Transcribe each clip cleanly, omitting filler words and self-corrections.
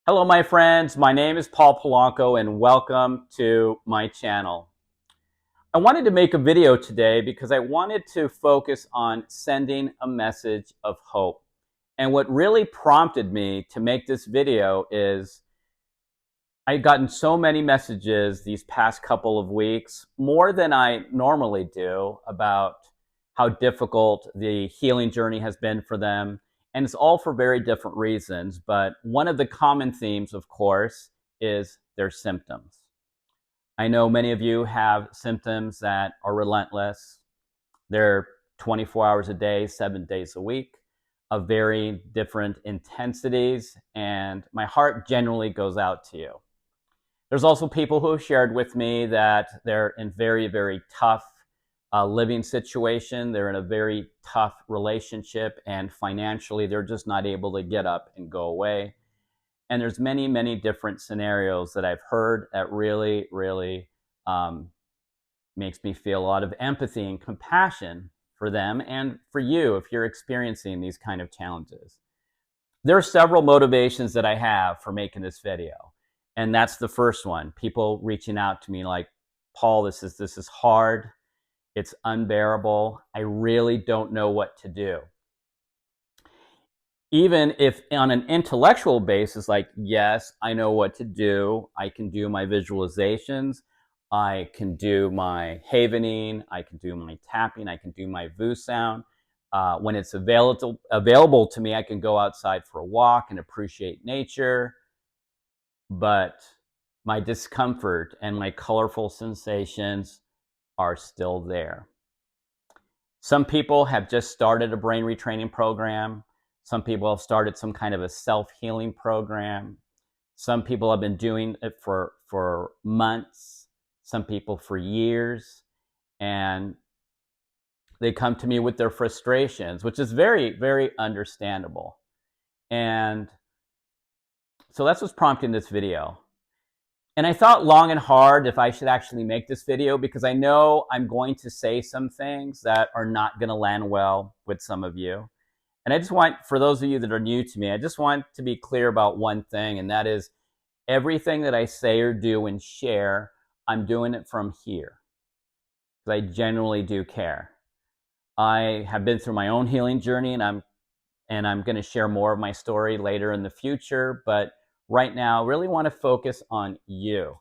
Hello, my friends. My name is Paul Polanco, and welcome to my channel. I wanted to make a video today because I wanted to focus on sending a message of hope. And what really prompted me to make this video is I've gotten so many messages these past couple of weeks, more than I normally do, about how difficult the healing journey has been for them. And it's all for very different reasons. But one of the common themes, of course, is their symptoms. I know many of you have symptoms that are relentless. They're 24 hours a day, 7 days a week, of very different intensities. And my heart genuinely goes out to you. There's also people who have shared with me that they're in very, very tough living situation. They're in a very tough relationship, and financially, they're just not able to get up and go away. And there's many, many different scenarios that I've heard that really, really makes me feel a lot of empathy and compassion for them and for you if you're experiencing these kind of challenges. There are several motivations that I have for making this video. And that's the first one. People reaching out to me like, Paul, this is hard. It's unbearable. I really don't know what to do. Even if on an intellectual basis, like, yes, I know what to do. I can do my visualizations. I can do my havening. I can do my tapping. I can do my VU sound. When it's available to me, I can go outside for a walk and appreciate nature. But my discomfort and my colorful sensations are still there. Some people have just started a brain retraining program. Some people have started some kind of a self-healing program. Some people have been doing it for months, some people for years, and they come to me with their frustrations, which is very, very understandable. And so that's what's prompting this video. And I thought long and hard if I should actually make this video, because I know I'm going to say some things that are not going to land well with some of you. And I just want, for those of you that are new to me, I just want to be clear about one thing, and that is everything that I say or do and share, I'm doing it from here, because I genuinely do care. I have been through my own healing journey, and I'm going to share more of my story later in the future, but right now, I really want to focus on you.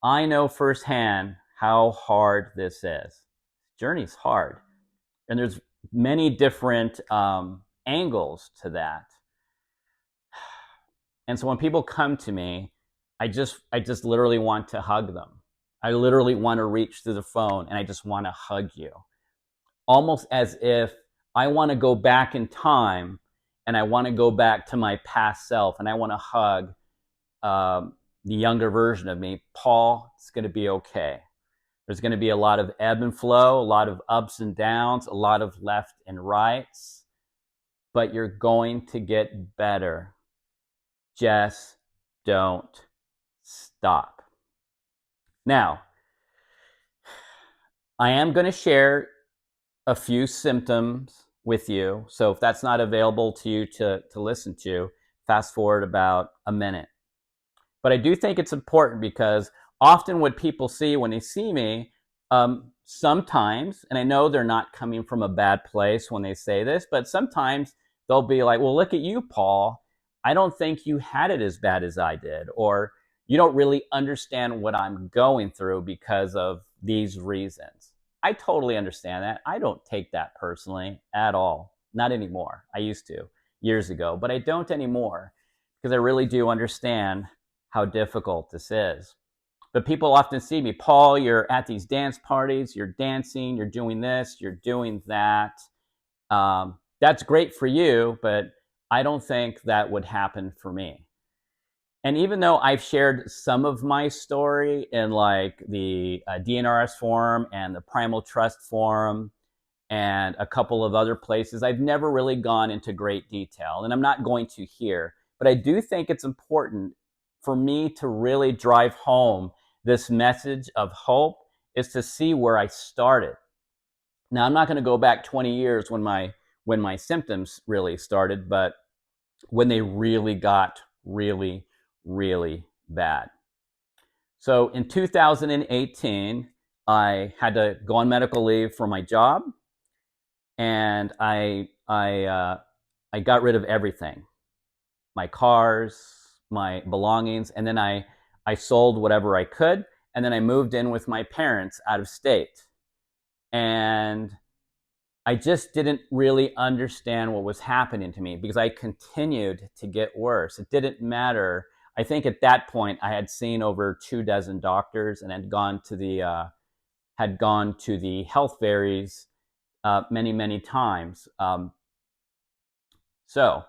I know firsthand how hard this is. Journey's hard, and there's many different angles to that. And so when people come to me, I just literally want to hug them. I literally want to reach through the phone and I just want to hug you, almost as if I want to go back in time and I want to go back to my past self and I want to hug the younger version of me. Paul, it's going to be okay. There's going to be a lot of ebb and flow, a lot of ups and downs, a lot of left and rights, but you're going to get better. Just don't stop. Now, I am going to share a few symptoms with you. So if that's not available to you to listen to, fast forward about a minute. But I do think it's important because often what people see when they see me, sometimes, and I know they're not coming from a bad place when they say this, but sometimes they'll be like, well, look at you, Paul. I don't think you had it as bad as I did, or you don't really understand what I'm going through because of these reasons. I totally understand that. I don't take that personally at all. Not anymore. I used to years ago, but I don't anymore because I really do understand how difficult this is. But people often see me, Paul, you're at these dance parties, you're dancing, you're doing this, you're doing that. That's great for you, but I don't think that would happen for me. And even though I've shared some of my story in like the DNRS forum and the Primal Trust forum and a couple of other places, I've never really gone into great detail, and I'm not going to here. But I do think it's important for me to really drive home this message of hope is to see where I started. Now, I'm not going to go back 20 years when my symptoms really started, but when they really got really, really bad. So in 2018, I had to go on medical leave for my job, and I got rid of everything, my cars, my belongings, and then I sold whatever I could, and then I moved in with my parents out of state. And I just didn't really understand what was happening to me because I continued to get worse. It didn't matter. I think at that point I had seen over 24 doctors and had gone to the health fairies many times. So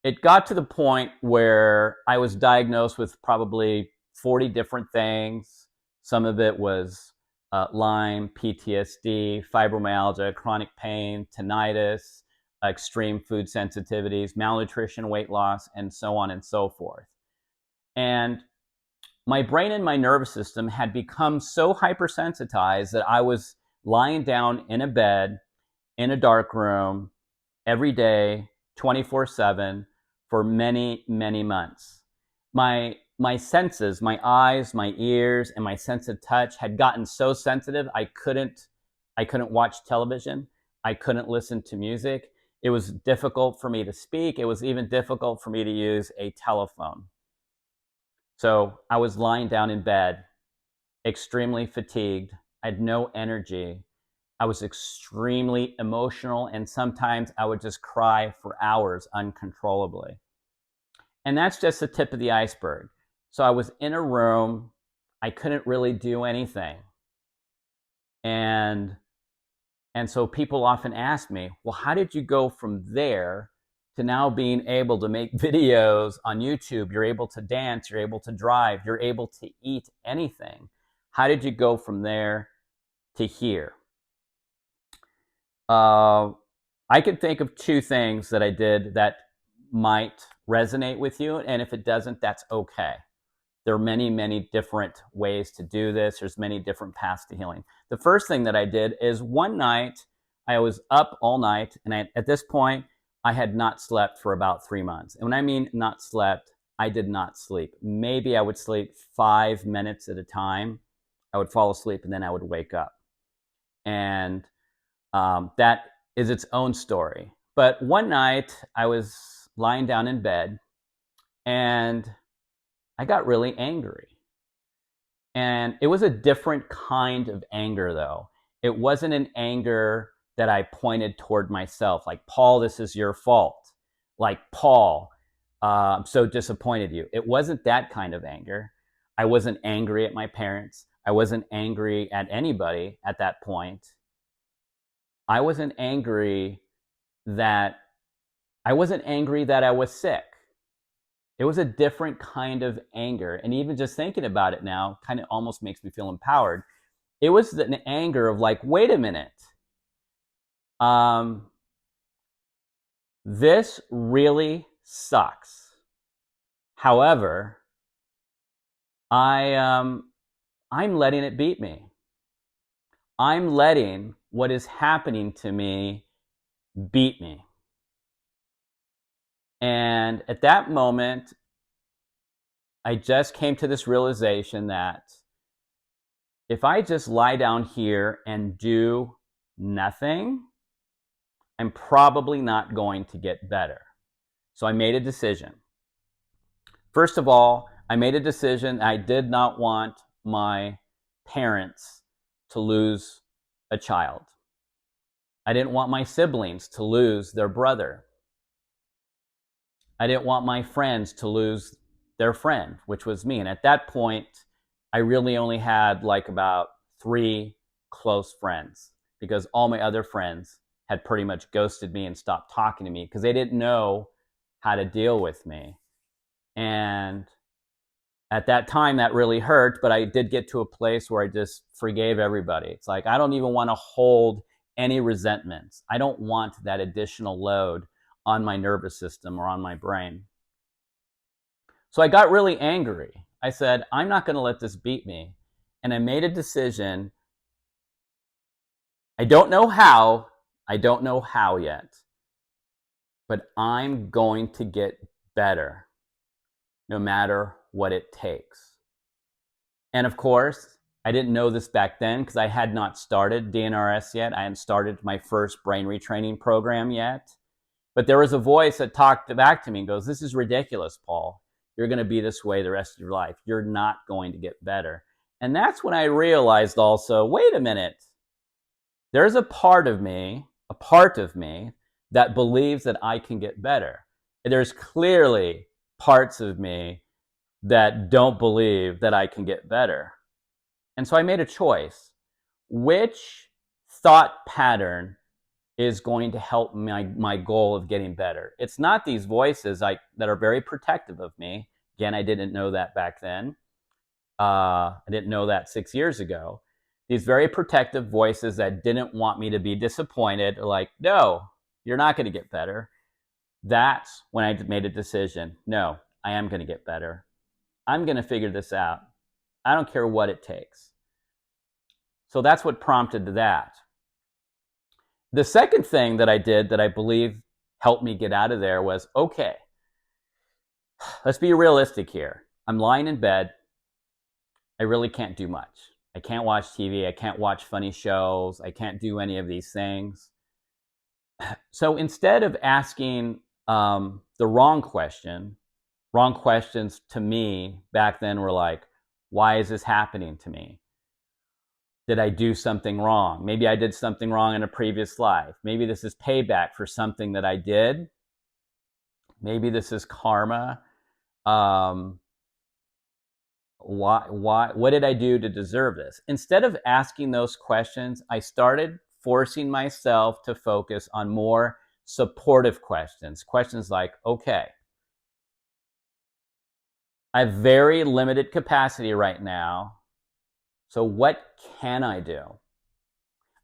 it got to the point where I was diagnosed with probably 40 different things. Some of it was Lyme, PTSD, fibromyalgia, chronic pain, tinnitus, extreme food sensitivities, malnutrition, weight loss, and so on and so forth. And my brain and my nervous system had become so hypersensitized that I was lying down in a bed in a dark room every day, 24/7, for many months. My senses, my eyes, my ears, and my sense of touch had gotten so sensitive I couldn't watch television. I couldn't listen to music. It was difficult for me to speak. It was even difficult for me to use a telephone. So I was lying down in bed, extremely fatigued. I had no energy. I was extremely emotional, and sometimes I would just cry for hours uncontrollably. And that's just the tip of the iceberg. So I was in a room, I couldn't really do anything. And so people often ask me, well, how did you go from there to now being able to make videos on YouTube? You're able to dance, you're able to drive, you're able to eat anything. How did you go from there to here? I could think of two things that I did that might resonate with you, and if it doesn't, that's okay. There are many different ways to do this. There's many different paths to healing. The first thing that I did is one night, I was up all night, and at this point, I had not slept for about 3 months. And when I mean not slept, I did not sleep. Maybe I would sleep 5 minutes at a time. I would fall asleep, and then I would wake up. And that is its own story. But one night, I was lying down in bed, and I got really angry. And it was a different kind of anger, though. It wasn't an anger that I pointed toward myself, like, Paul, this is your fault. Like, Paul, I'm so disappointed in you. It wasn't that kind of anger. I wasn't angry at my parents. I wasn't angry at anybody at that point. I wasn't angry that I was sick. It was a different kind of anger. And even just thinking about it now kind of almost makes me feel empowered. It was an anger of like, wait a minute. This really sucks. However, I'm letting it beat me. I'm letting what is happening to me beat me. And at that moment, I just came to this realization that if I just lie down here and do nothing, I'm probably not going to get better. So I made a decision. First of all, I made a decision. I did not want my parents to lose a child. I didn't want my siblings to lose their brother. I didn't want my friends to lose their friend, which was me. And at that point, I really only had like about 3 close friends because all my other friends had pretty much ghosted me and stopped talking to me because they didn't know how to deal with me. And at that time, that really hurt, but I did get to a place where I just forgave everybody. It's like, I don't even want to hold any resentments. I don't want that additional load on my nervous system or on my brain. So I got really angry. I said, I'm not going to let this beat me. And I made a decision. I don't know how yet, but I'm going to get better. no matter what it takes. And of course, I didn't know this back then because I had not started DNRS yet. I hadn't started my first brain retraining program yet. But there was a voice that talked back to me and goes, "This is ridiculous, Paul. You're going to be this way the rest of your life. You're not going to get better." And that's when I realized also, wait a minute. There's a part of me that believes that I can get better. There's clearly parts of me that don't believe that I can get better. And so I made a choice. Which thought pattern is going to help my goal of getting better? It's not these voices that are very protective of me. Again, I didn't know that back then. I didn't know that 6 years ago. These very protective voices that didn't want me to be disappointed, are like, no, you're not going to get better. That's when I made a decision. No, I am going to get better. I'm going to figure this out. I don't care what it takes. So that's what prompted that. The second thing that I did that I believe helped me get out of there was, okay, let's be realistic here. I'm lying in bed. I really can't do much. I can't watch TV. I can't watch funny shows. I can't do any of these things. So instead of asking the wrong questions to me back then were like, why is this happening to me? Did I do something wrong? Maybe I did something wrong in a previous life. Maybe this is payback for something that I did. Maybe this is karma. What did I do to deserve this? Instead of asking those questions, I started forcing myself to focus on more supportive questions. Questions like, okay, I have very limited capacity right now. So what can I do?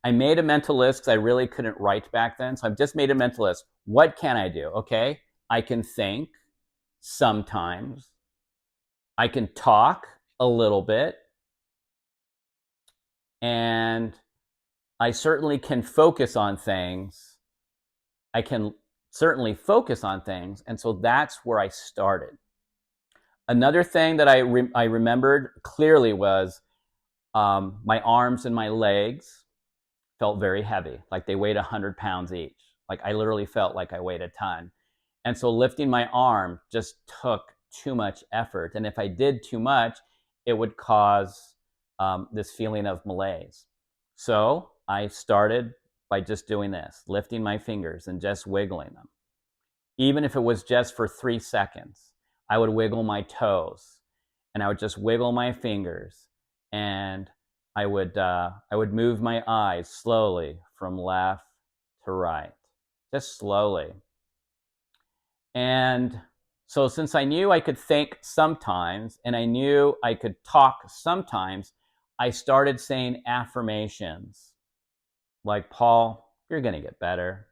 I made a mental list because I really couldn't write back then. So I've just made a mental list. What can I do? Okay, I can think sometimes. I can talk a little bit. And I certainly can focus on things. I can certainly focus on things. And so that's where I started. Another thing that I remembered clearly was my arms and my legs felt very heavy, like they weighed 100 pounds each. Like I literally felt like I weighed a ton. And so lifting my arm just took too much effort. And if I did too much, it would cause this feeling of malaise. So I started by just doing this, lifting my fingers and just wiggling them. Even if it was just for 3 seconds, I would wiggle my toes and I would just wiggle my fingers, and I would move my eyes slowly from left to right, just slowly. And so since I knew I could think sometimes and I knew I could talk sometimes, I started saying affirmations like, Paul, you're going to get better.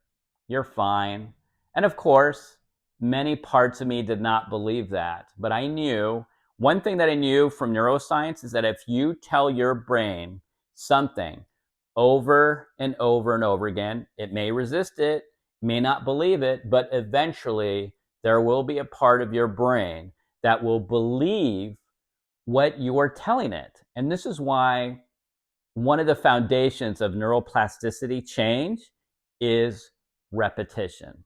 You're fine. And of course, many parts of me did not believe that. But I knew, one thing that I knew from neuroscience is that if you tell your brain something over and over and over again, it may resist it, may not believe it, but eventually there will be a part of your brain that will believe what you are telling it. And this is why one of the foundations of neuroplasticity change is repetition.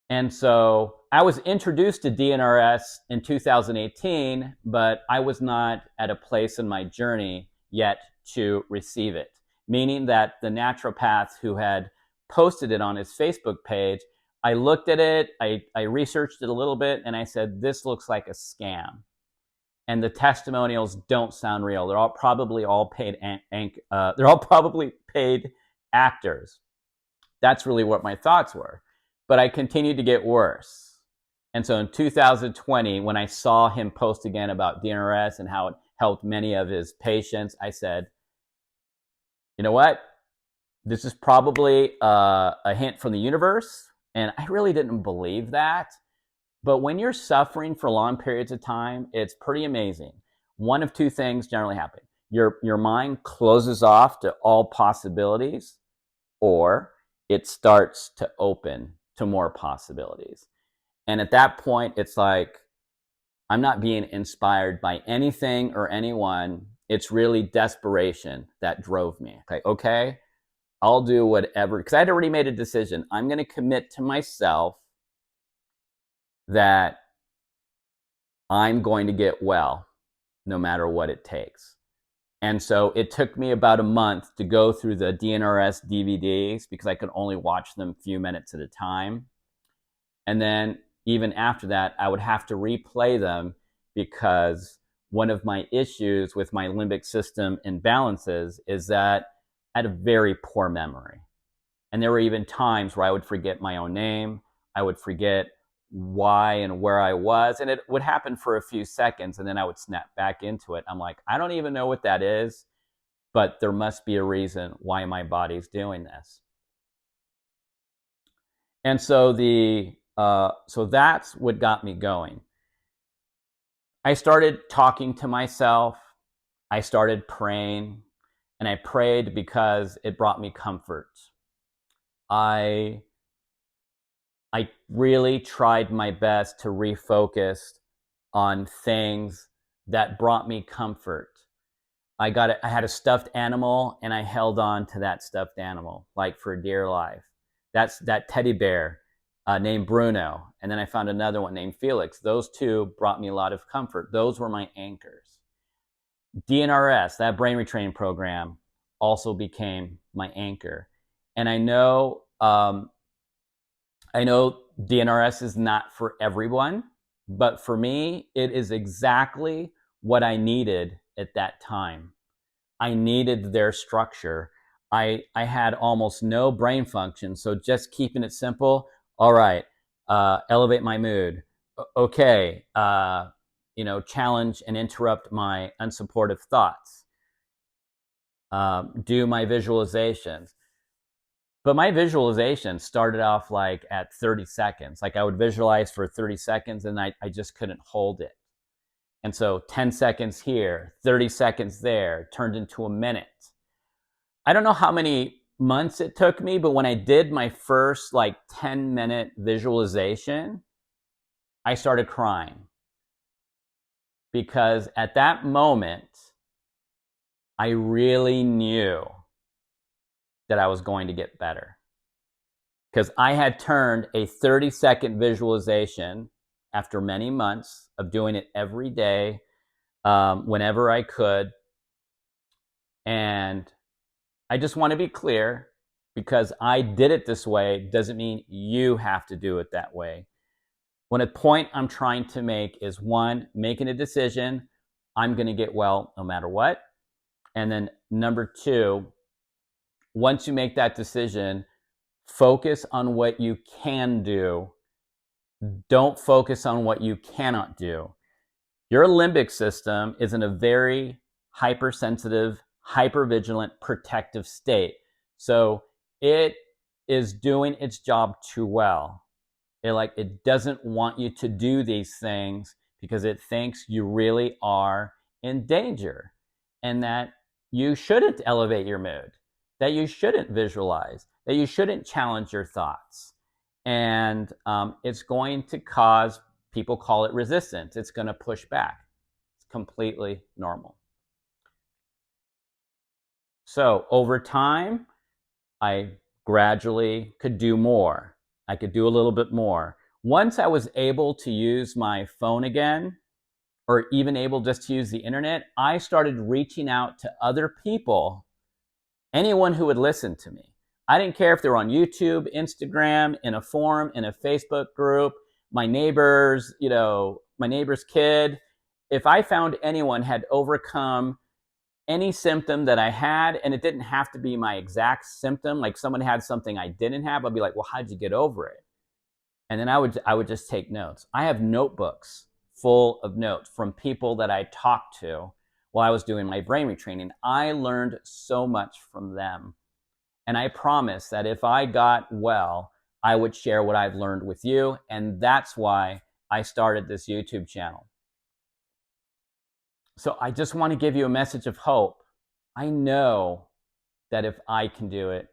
And so I was introduced to DNRS in 2018, but I was not at a place in my journey yet to receive it, meaning that the naturopath who had posted it on his Facebook page, I looked at it, I researched it a little bit, and I said, this looks like a scam. And the testimonials don't sound real. They're all probably paid. They're all probably paid actors. That's really what my thoughts were. But I continued to get worse. And so in 2020, when I saw him post again about DNRS and how it helped many of his patients, I said, you know what? This is probably a hint from the universe. And I really didn't believe that. But when you're suffering for long periods of time, it's pretty amazing. One of two things generally happen. Your mind closes off to all possibilities, or it starts to open to more possibilities. And at that point, it's like I'm not being inspired by anything or anyone. It's really desperation that drove me. Okay, I'll do whatever, because I'd already made a decision. I'm going to commit to myself that I'm going to get well no matter what it takes. And so it took me about a month to go through the DNRS DVDs because I could only watch them a few minutes at a time. And then even after that, I would have to replay them because one of my issues with my limbic system imbalances is that I had a very poor memory. And there were even times where I would forget my own name. I would forget why and where I was. And it would happen for a few seconds, and then I would snap back into it. I'm like, I don't even know what that is, but there must be a reason why my body's doing this. And so so that's what got me going. I started talking to myself. I started praying, and I prayed because it brought me comfort. I really tried my best to refocus on things that brought me comfort. I had a stuffed animal, and I held on to that stuffed animal like for dear life. That's that teddy bear named Bruno, and then I found another one named Felix. Those two brought me a lot of comfort. Those were my anchors. DNRS, that brain retraining program, also became my anchor. And I know DNRS is not for everyone, but for me, it is exactly what I needed at that time. I needed their structure. I had almost no brain function, so just keeping it simple. All right, elevate my mood. Okay, challenge and interrupt my unsupportive thoughts. Do my visualizations. But my visualization started off like at 30 seconds. Like I would visualize for 30 seconds and I just couldn't hold it. And so 10 seconds here, 30 seconds there turned into a minute. I don't know how many months it took me, but when I did my first like 10-minute visualization, I started crying because at that moment, I really knew that I was going to get better. Because I had turned a 30-second visualization after many months of doing it every day, whenever I could. And I just want to be clear, because I did it this way doesn't mean you have to do it that way. When a point I'm trying to make is, one, making a decision, I'm going to get well no matter what. And then number two, once you make that decision, focus on what you can do. Don't focus on what you cannot do. Your limbic system is in a very hypersensitive, hypervigilant, protective state. So it is doing its job too well. It doesn't want you to do these things because it thinks you really are in danger, and that you shouldn't elevate your mood, that you shouldn't visualize, that you shouldn't challenge your thoughts. And it's going to cause, people call it resistance. It's going to push back. It's completely normal. So over time, I gradually could do more. I could do a little bit more. Once I was able to use my phone again, or even able just to use the internet, I started reaching out to other people, anyone who would listen to me. I didn't care if they were on YouTube, Instagram, in a forum, in a Facebook group, my neighbors, my neighbor's kid. If I found anyone had overcome any symptom that I had, and it didn't have to be my exact symptom, like someone had something I didn't have, I'd be like, well, how'd you get over it? And then I would just take notes. I have notebooks full of notes from people that I talked to while I was doing my brain retraining. I learned so much from them. And I promised that if I got well, I would share what I've learned with you. And that's why I started this YouTube channel. So I just want to give you a message of hope. I know that if I can do it,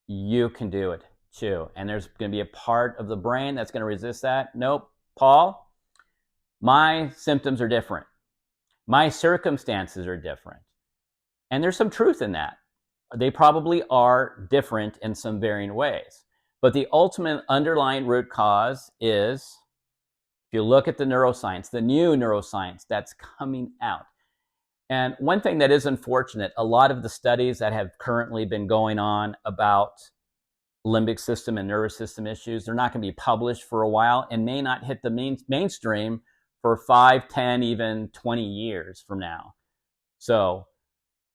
you can do it too. And there's going to be a part of the brain that's going to resist that. Nope, Paul, My symptoms are different. My circumstances are different. And there's some truth in that. They probably are different in some varying ways. But the ultimate underlying root cause is, if you look at the neuroscience, the new neuroscience that's coming out. And one thing that is unfortunate, a lot of the studies that have currently been going on about limbic system and nervous system issues, they're not going to be published for a while and may not hit the mainstream for 5, 10, even 20 years from now. So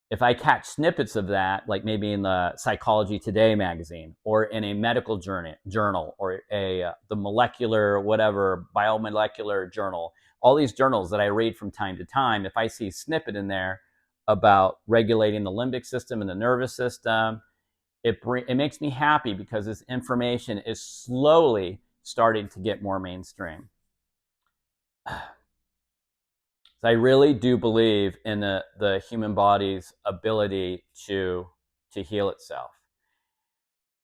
if I catch snippets of that, like maybe in the Psychology Today magazine or in a medical journal or the molecular, whatever, biomolecular journal, all these journals that I read from time to time, if I see a snippet in there about regulating the limbic system and the nervous system, it makes me happy because this information is slowly starting to get more mainstream. So I really do believe in the human body's ability to heal itself.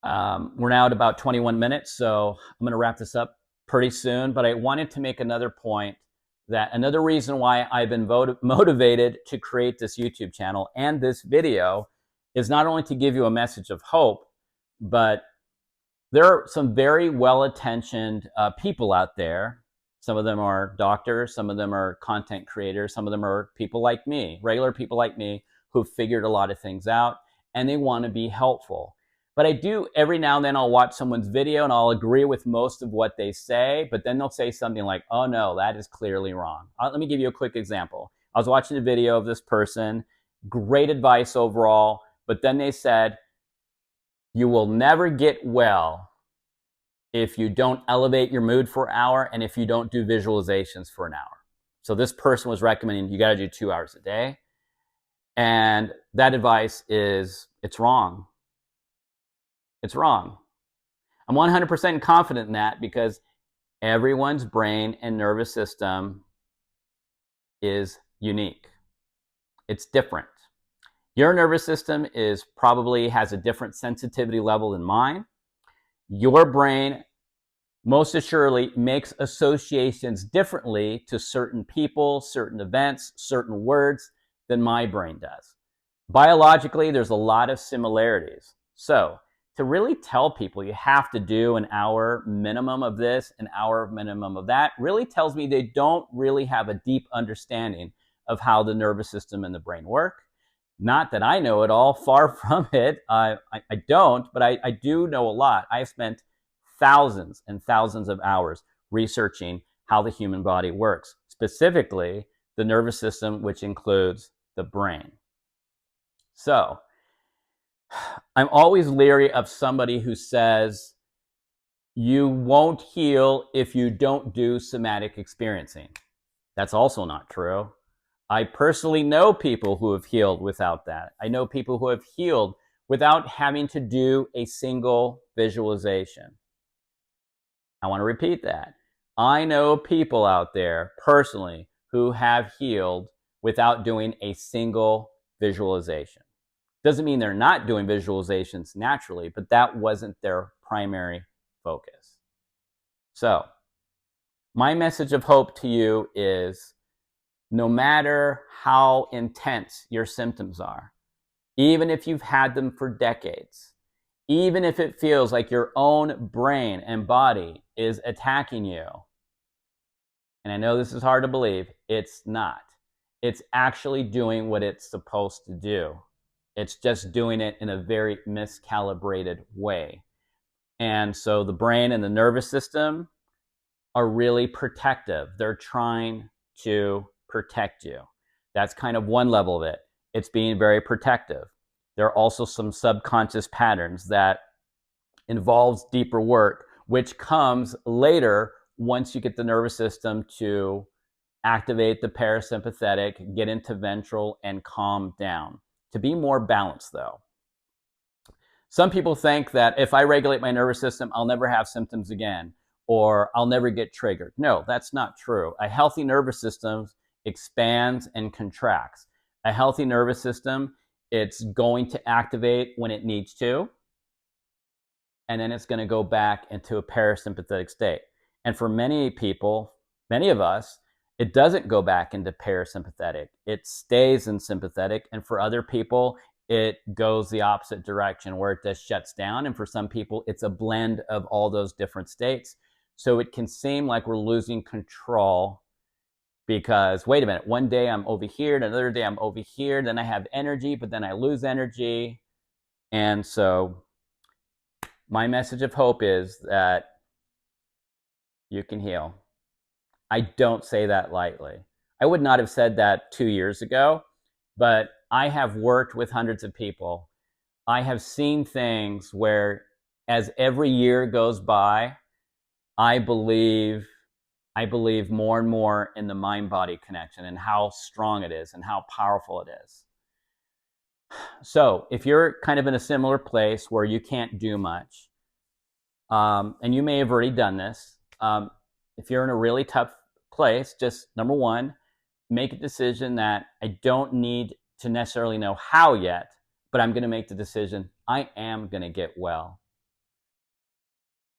We're now at about 21 minutes, so I'm going to wrap this up pretty soon. But I wanted to make another point, that another reason why I've been motivated to create this YouTube channel and this video is not only to give you a message of hope, but there are some very well-attentioned people out there. Some of them are doctors, some of them are content creators, some of them are people like me, regular people like me, who've figured a lot of things out, and they want to be helpful. But I do, every now and then I'll watch someone's video and I'll agree with most of what they say, but then they'll say something like, oh no, that is clearly wrong. Let me give you a quick example. I was watching a video of this person, great advice overall, but then they said, you will never get well if you don't elevate your mood for an hour and if you don't do visualizations for an hour. So this person was recommending you got to do 2 hours a day. And that advice is, it's wrong. It's wrong. I'm 100% confident in that because everyone's brain and nervous system is unique. It's different. Your nervous system probably has a different sensitivity level than mine. Your brain most assuredly makes associations differently to certain people, certain events, certain words than my brain does. Biologically, there's a lot of similarities. So to really tell people you have to do an hour minimum of this, an hour minimum of that, really tells me they don't really have a deep understanding of how the nervous system and the brain work. Not that I know it all, far from it. I don't, but I do know a lot. I've spent thousands and thousands of hours researching how the human body works, specifically the nervous system, which includes the brain. So I'm always leery of somebody who says you won't heal if you don't do somatic experiencing. That's also not true. I personally know people who have healed without that. I know people who have healed without having to do a single visualization. I want to repeat that. I know people out there personally who have healed without doing a single visualization. Doesn't mean they're not doing visualizations naturally, but that wasn't their primary focus. So, my message of hope to you is, no matter how intense your symptoms are, even if you've had them for decades, even if it feels like your own brain and body is attacking you, and I know this is hard to believe, it's not. It's actually doing what it's supposed to do. It's just doing it in a very miscalibrated way. And so the brain and the nervous system are really protective. They're trying to protect you. That's kind of one level of it. It's being very protective. There are also some subconscious patterns that involves deeper work, which comes later once you get the nervous system to activate the parasympathetic, get into ventral, and calm down. To be more balanced, though. Some people think that if I regulate my nervous system, I'll never have symptoms again, or I'll never get triggered. No, that's not true. A healthy nervous system expands and contracts. A healthy nervous system, it's going to activate when it needs to, and then it's going to go back into a parasympathetic state. And for many people, many of us, it doesn't go back into parasympathetic. It stays in sympathetic. And for other people, it goes the opposite direction where it just shuts down. And for some people, it's a blend of all those different states. So it can seem like we're losing control because, wait a minute, one day I'm over here, and another day I'm over here, then I have energy, but then I lose energy. And so my message of hope is that you can heal. I don't say that lightly. I would not have said that 2 years ago, but I have worked with hundreds of people. I have seen things where, as every year goes by, I believe more and more in the mind-body connection and how strong it is and how powerful it is. So if you're kind of in a similar place where you can't do much, and you may have already done this, if you're in a really tough place, just number one, make a decision that I don't need to necessarily know how yet, but I'm going to make the decision I am going to get well.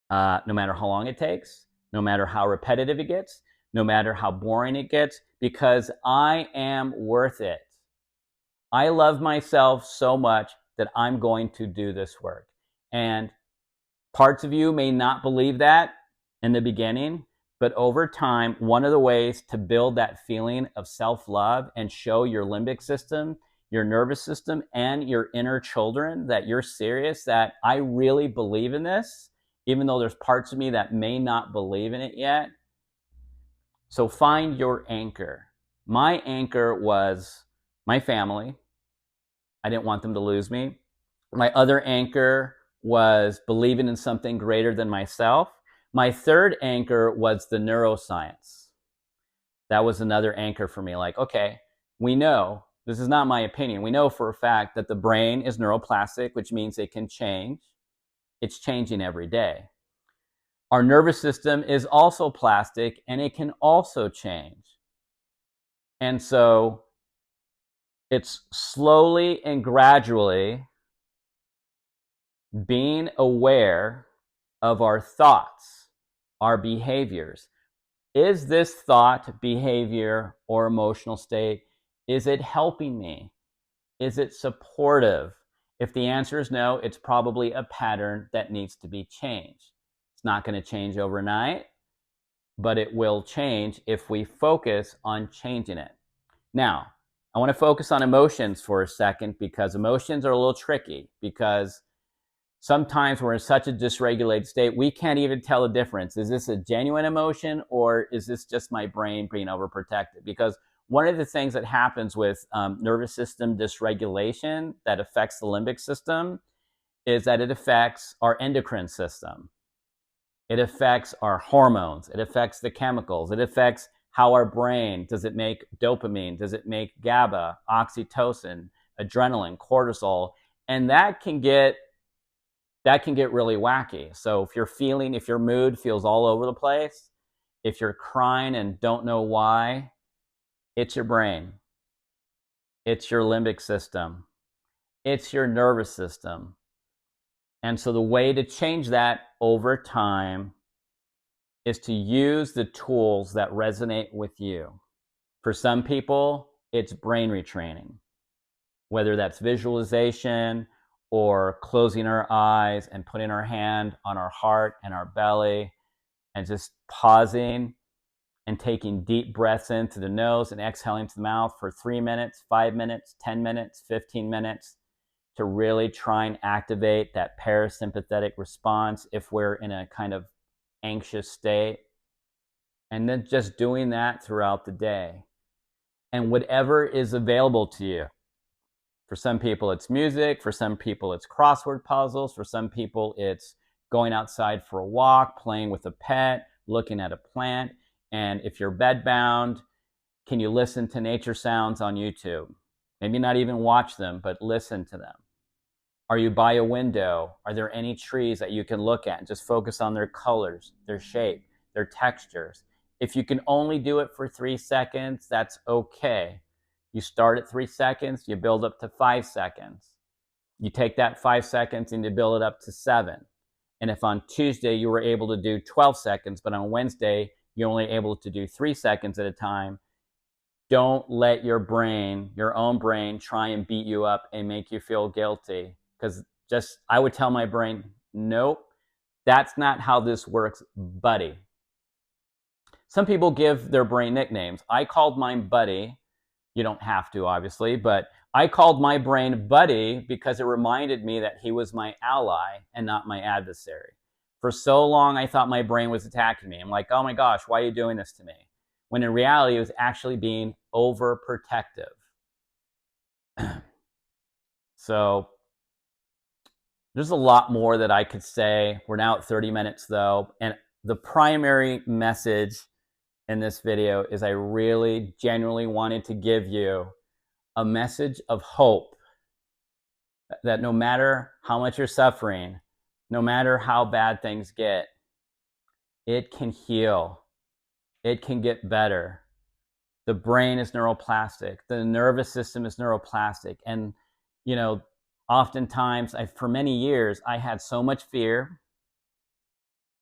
No matter how long it takes, no matter how repetitive it gets, no matter how boring it gets, because I am worth it. I love myself so much that I'm going to do this work. And parts of you may not believe that in the beginning, but over time, one of the ways to build that feeling of self-love and show your limbic system, your nervous system, and your inner children that you're serious, that I really believe in this, even though there's parts of me that may not believe in it yet. So find your anchor. My anchor was my family. I didn't want them to lose me. My other anchor was believing in something greater than myself. My third anchor was the neuroscience. That was another anchor for me. Like, okay, we know, this is not my opinion, we know for a fact that the brain is neuroplastic, which means it can change. It's changing every day. Our nervous system is also plastic, and it can also change. And so it's slowly and gradually being aware of our thoughts, our behaviors. Is this thought, behavior, or emotional state, is it helping me? Is it supportive? If the answer is no, it's probably a pattern that needs to be changed. It's not going to change overnight, but it will change if we focus on changing it. Now, I want to focus on emotions for a second, because emotions are a little tricky, because sometimes we're in such a dysregulated state, we can't even tell the difference. Is this a genuine emotion, or is this just my brain being overprotected? Because one of the things that happens with nervous system dysregulation that affects the limbic system is that it affects our endocrine system. It affects our hormones. It affects the chemicals. It affects how our brain, does it make dopamine? Does it make GABA, oxytocin, adrenaline, cortisol? And that can get really wacky. So if your mood feels all over the place, if you're crying and don't know why, it's your brain. It's your limbic system. It's your nervous system. And so the way to change that over time is to use the tools that resonate with you. For some people, it's brain retraining, whether that's visualization or closing our eyes and putting our hand on our heart and our belly and just pausing and taking deep breaths in through the nose and exhaling to the mouth for 3 minutes, 5 minutes, 10 minutes, 15 minutes, to really try and activate that parasympathetic response if we're in a kind of anxious state. And then just doing that throughout the day. And whatever is available to you. For some people, it's music. For some people, it's crossword puzzles. For some people, it's going outside for a walk, playing with a pet, looking at a plant. And if you're bedbound, can you listen to nature sounds on YouTube? Maybe not even watch them, but listen to them. Are you by a window? Are there any trees that you can look at and just focus on their colors, their shape, their textures? If you can only do it for 3 seconds, that's okay. You start at 3 seconds, you build up to 5 seconds. You take that 5 seconds and you build it up to 7. And if on Tuesday you were able to do 12 seconds, but on Wednesday you're only able to do 3 seconds at a time. Don't let your brain, your own brain, try and beat you up and make you feel guilty. Because I would tell my brain, nope, that's not how this works, buddy. Some people give their brain nicknames. I called mine Buddy. You don't have to, obviously, but I called my brain Buddy because it reminded me that he was my ally and not my adversary. For so long, I thought my brain was attacking me. I'm like, oh my gosh, why are you doing this to me? When in reality, it was actually being overprotective. So there's a lot more that I could say. We're now at 30 minutes though. And the primary message in this video is I really genuinely wanted to give you a message of hope that no matter how much you're suffering, no matter how bad things get, it can heal. It can get better. The brain is neuroplastic. The nervous system is neuroplastic. And, you know, oftentimes, for many years, I had so much fear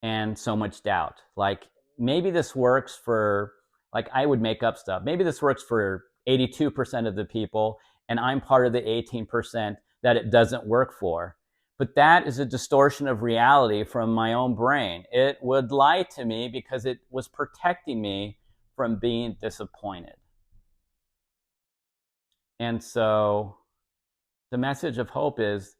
and so much doubt. Like, maybe this works for, like, I would make up stuff. Maybe this works for 82% of the people, and I'm part of the 18% that it doesn't work for. But that is a distortion of reality from my own brain. It would lie to me because it was protecting me from being disappointed. And so the message of hope is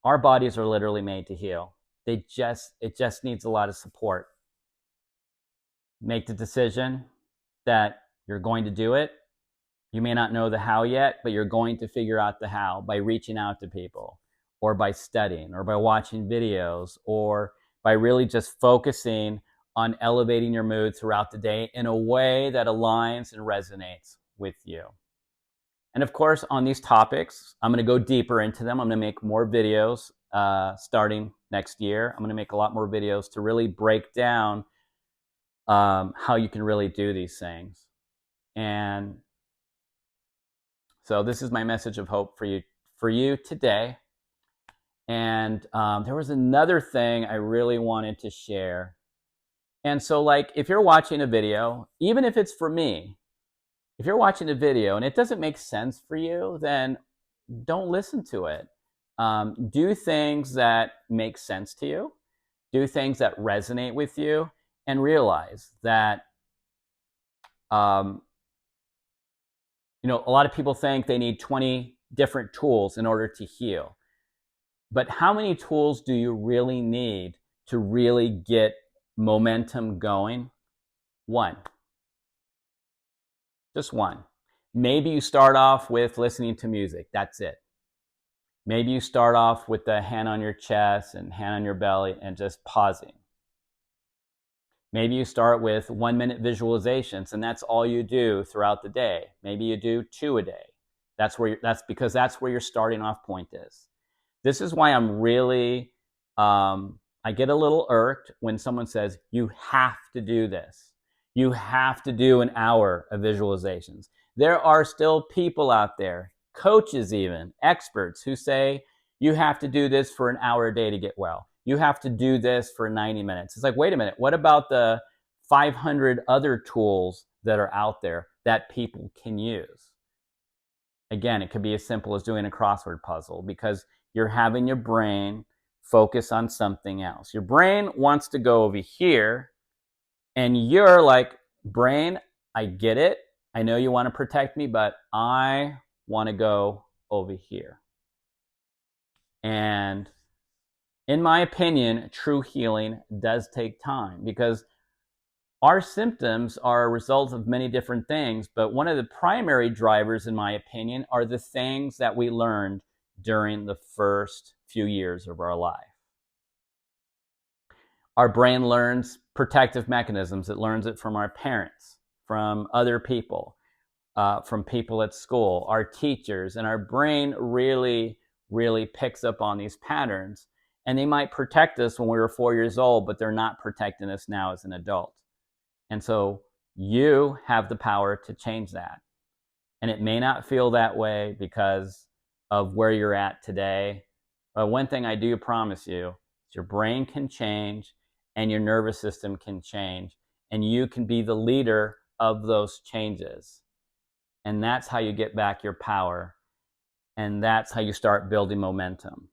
our bodies are literally made to heal. It just needs a lot of support. Make the decision that you're going to do it. You may not know the how yet, but you're going to figure out the how by reaching out to people, or by studying, or by watching videos, or by really just focusing on elevating your mood throughout the day in a way that aligns and resonates with you. And of course, on these topics, I'm going to go deeper into them. I'm going to make more videos starting next year. I'm going to make a lot more videos to really break down how you can really do these things. And so this is my message of hope for you today. And there was another thing I really wanted to share. And so, like, if you're watching a video, even if it's for me, if you're watching a video and it doesn't make sense for you, then don't listen to it. Do things that make sense to you. Do things that resonate with you, and realize that, you know, a lot of people think they need 20 different tools in order to heal. But how many tools do you really need to really get momentum going? One. Just one. Maybe you start off with listening to music. That's it. Maybe you start off with the hand on your chest and hand on your belly and just pausing. Maybe you start with 1-minute visualizations, and that's all you do throughout the day. Maybe you do 2 a day. That's because that's where your starting off point is. This is why I'm really, I get a little irked when someone says, you have to do this. You have to do an hour of visualizations. There are still people out there, coaches even, experts, who say, you have to do this for an hour a day to get well. You have to do this for 90 minutes. It's like, wait a minute, what about the 500 other tools that are out there that people can use? Again, it could be as simple as doing a crossword puzzle, because you're having your brain focus on something else. Your brain wants to go over here, and you're like, brain, I get it. I know you want to protect me, but I want to go over here. And in my opinion, true healing does take time, because our symptoms are a result of many different things, but one of the primary drivers, in my opinion, are the things that we learned during the first few years of our life. Our brain learns protective mechanisms. It learns it from our parents, from other people, from people at school, our teachers, and our brain really, really picks up on these patterns. And they might protect us when we were 4 years old, but they're not protecting us now as an adult. And so you have the power to change that. And it may not feel that way because of where you're at today. But one thing I do promise you is your brain can change and your nervous system can change. and you can be the leader of those changes. And that's how you get back your power. And that's how you start building momentum.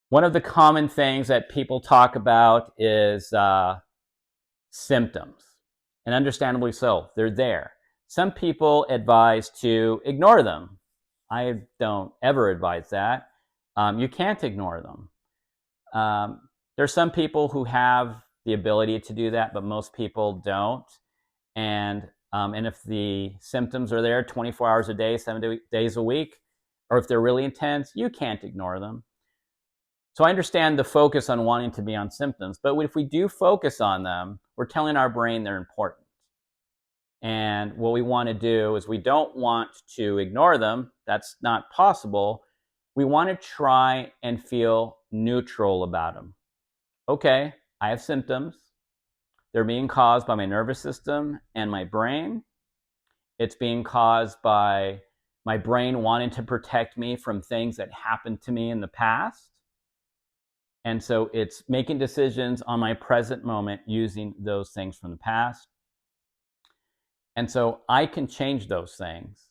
One of the common things that people talk about is symptoms. And understandably so, they're there. Some people advise to ignore them. I don't ever advise that. You can't ignore them. There's some people who have the ability to do that, but most people don't. And if the symptoms are there 24 hours a day, 7 days a week, or if they're really intense, you can't ignore them. So I understand the focus on wanting to be on symptoms, but if we do focus on them, we're telling our brain they're important. And what we want to do is we don't want to ignore them. That's not possible. We want to try and feel neutral about them. Okay, I have symptoms. They're being caused by my nervous system and my brain. It's being caused by my brain wanting to protect me from things that happened to me in the past. And so it's making decisions on my present moment using those things from the past. And so I can change those things.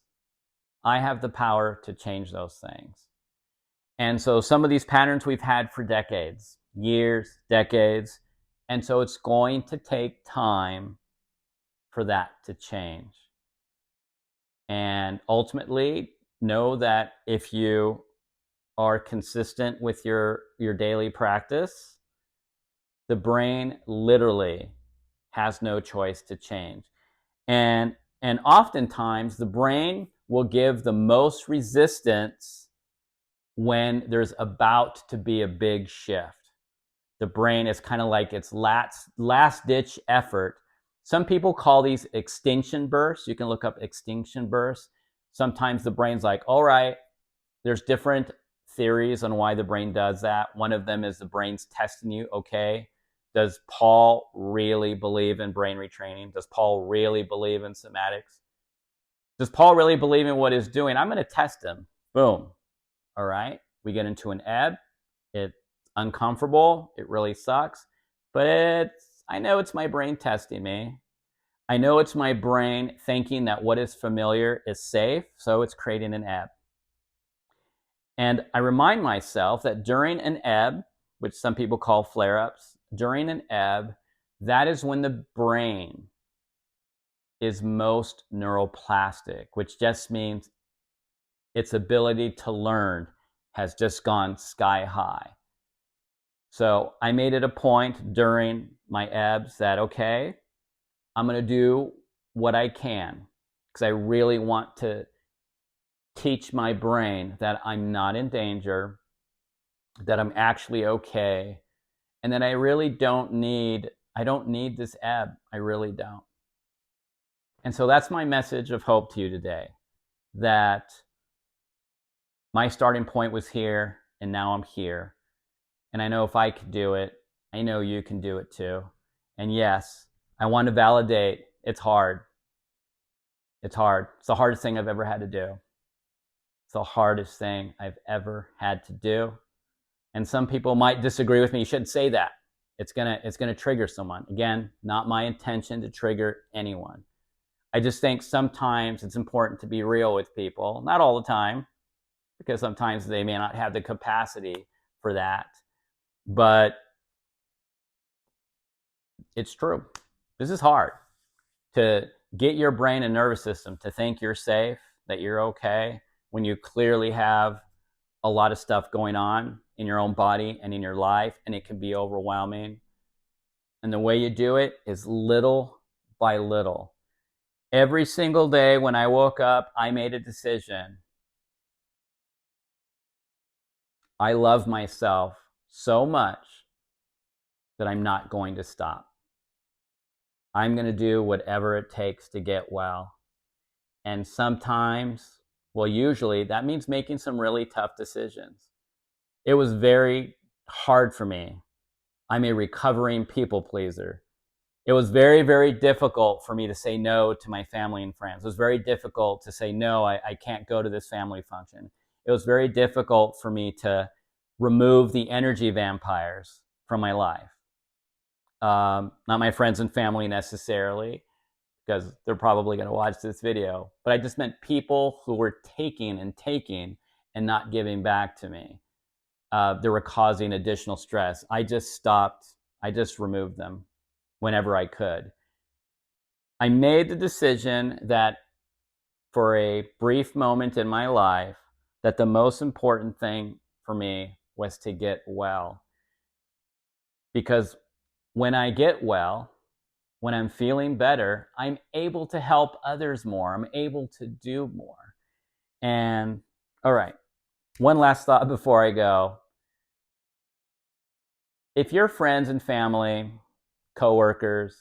I have the power to change those things. And so some of these patterns we've had for decades, years, decades. And so it's going to take time for that to change. And ultimately, know that if you are consistent with your daily practice, the brain literally has no choice to change. And oftentimes the brain will give the most resistance when there's about to be a big shift. The brain is kind of like its last ditch effort. Some people call these extinction bursts. You can look up extinction bursts. Sometimes the brain's like, all right, there's different theories on why the brain does that. One of them is the brain's testing you. Okay, does Paul really believe in brain retraining? Does Paul really believe in somatics? Does Paul really believe in what he's doing? I'm going to test him. Boom. All right, we get into an ebb. It's uncomfortable. It really sucks. But I know it's my brain testing me. I know it's my brain thinking that what is familiar is safe, so it's creating an ebb. And I remind myself that during an ebb, which some people call flare-ups, during an ebb, that is when the brain is most neuroplastic, which just means its ability to learn has just gone sky high. So I made it a point during my ebbs that, okay, I'm going to do what I can because I really want to teach my brain that I'm not in danger, that I'm actually okay, and that I really don't need this ebb. I really don't. And so that's my message of hope to you today, that my starting point was here and now I'm here. And I know if I could do it, I know you can do it too. And yes, I want to validate it's hard. It's hard. It's the hardest thing I've ever had to do. It's the hardest thing I've ever had to do. And some people might disagree with me. You shouldn't say that. It's gonna trigger someone. Again, not my intention to trigger anyone. I just think sometimes it's important to be real with people. Not all the time, because sometimes they may not have the capacity for that. But it's true. This is hard. To get your brain and nervous system to think you're safe, that you're okay, when you clearly have a lot of stuff going on in your own body and in your life, and it can be overwhelming. And the way you do it is little by little. Every single day when I woke up, I made a decision. I love myself so much that I'm not going to stop. I'm going to do whatever it takes to get well. And sometimes, well, usually that means making some really tough decisions. It was very hard for me. I'm a recovering people pleaser. It was very, very difficult for me to say no to my family and friends. It was very difficult to say, no, I can't go to this family function. It was very difficult for me to remove the energy vampires from my life. Not my friends and family necessarily, because they're probably going to watch this video, but I just meant people who were taking and not giving back to me. They were causing additional stress. I just stopped. I just removed them whenever I could. I made the decision that for a brief moment in my life, that the most important thing for me was to get well. Because when I get well, when I'm feeling better, I'm able to help others more. I'm able to do more. And all right, one last thought before I go. If your friends and family, coworkers,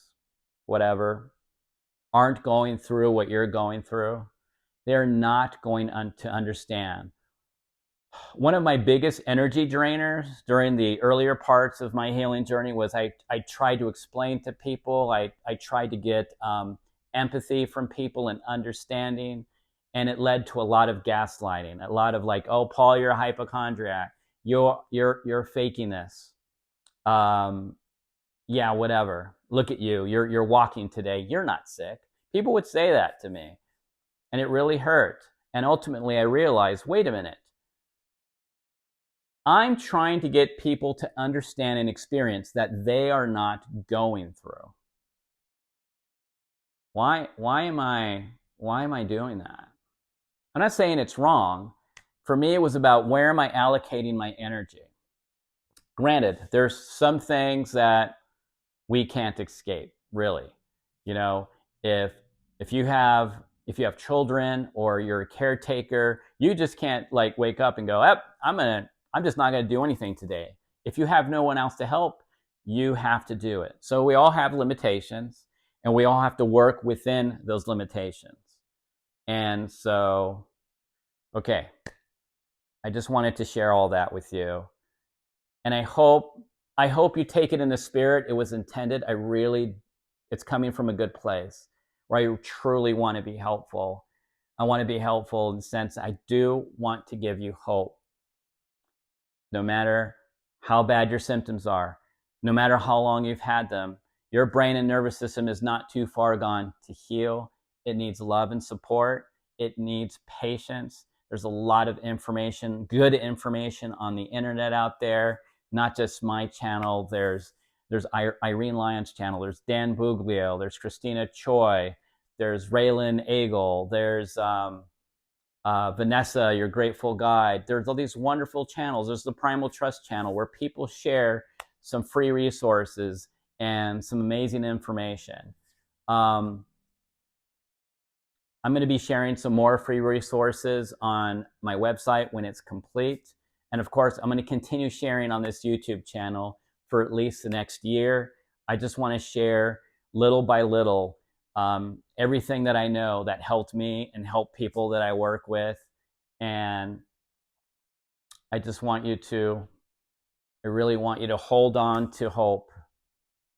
whatever, aren't going through what you're going through, they're not going to understand. One of my biggest energy drainers during the earlier parts of my healing journey was I tried to explain to people, I tried to get empathy from people and understanding, and it led to a lot of gaslighting, a lot of like, oh, Paul, you're a hypochondriac, you're faking this, yeah, whatever. Look at you, you're walking today, you're not sick. People would say that to me, and it really hurt. And ultimately, I realized, wait a minute. I'm trying to get people to understand and experience that they are not going through. Why am I doing that? I'm not saying it's wrong. For me, it was about where am I allocating my energy. Granted, there's some things that we can't escape, really. You know, if if you have children or you're a caretaker, you just can't like wake up and go, I'm just not going to do anything today. If you have no one else to help, you have to do it. So we all have limitations, and we all have to work within those limitations. And so, okay, I just wanted to share all that with you. And I hope you take it in the spirit it was intended. It's coming from a good place where I truly want to be helpful. I want to be helpful in the sense I do want to give you hope. No matter how bad your symptoms are, no matter how long you've had them, your brain and nervous system is not too far gone to heal. It needs love and support. It needs patience. There's a lot of information, good information on the internet out there, not just my channel. There's Irene Lyon's channel. There's Dan Buglio. There's Christina Choi. There's Raylan Eagle. There's Vanessa, your Grateful Guide. There's all these wonderful channels. There's the Primal Trust channel where people share some free resources and some amazing information. I'm going to be sharing some more free resources on my website when it's complete. And of course, I'm going to continue sharing on this YouTube channel for at least the next year. I just want to share little by little everything that I know that helped me and helped people that I work with. And I really want you to hold on to hope.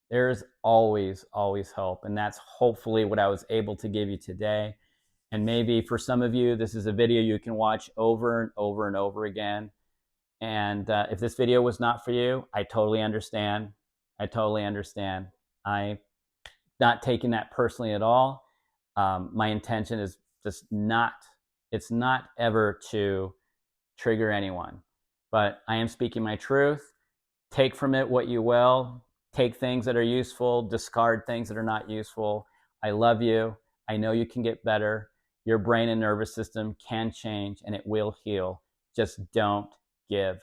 There's always, always hope. And that's hopefully what I was able to give you today. And maybe for some of you, this is a video you can watch over and over and over again. And if this video was not for you, I totally understand. I totally understand. I'm not taking that personally at all. My intention is just it's not ever to trigger anyone. But I am speaking my truth. Take from it what you will. Take things that are useful, discard things that are not useful. I love you. I know you can get better. Your brain and nervous system can change and it will heal. Just don't give